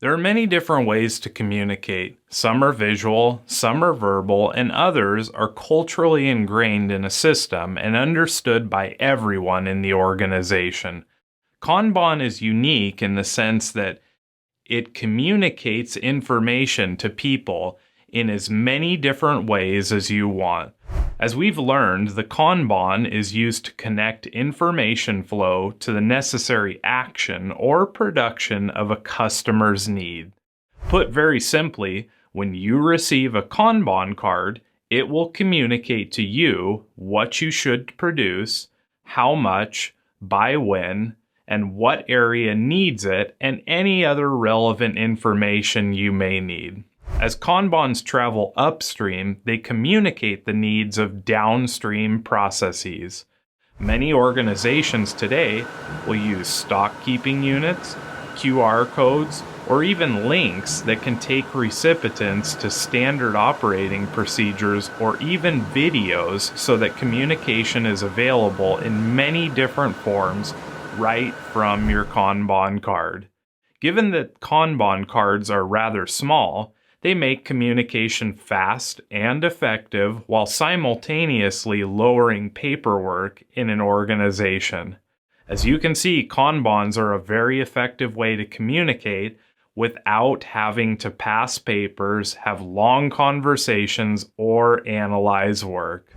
There are many different ways to communicate. Some are visual, some are verbal, and others are culturally ingrained in a system and understood by everyone in the organization. Kanban is unique in the sense that it communicates information to people in as many different ways as you want. As we've learned, the Kanban is used to connect information flow to the necessary action or production of a customer's need. Put very simply, when you receive a Kanban card, it will communicate to you what you should produce, how much, by when, and what area needs it, and any other relevant information you may need. As Kanbans travel upstream, they communicate the needs of downstream processes. Many organizations today will use stock keeping units, QR codes, or even links that can take recipients to standard operating procedures or even videos so that communication is available in many different forms right from your Kanban card. Given that Kanban cards are rather small, they make communication fast and effective while simultaneously lowering paperwork in an organization. As you can see, Kanbans are a very effective way to communicate without having to pass papers, have long conversations, or analyze work.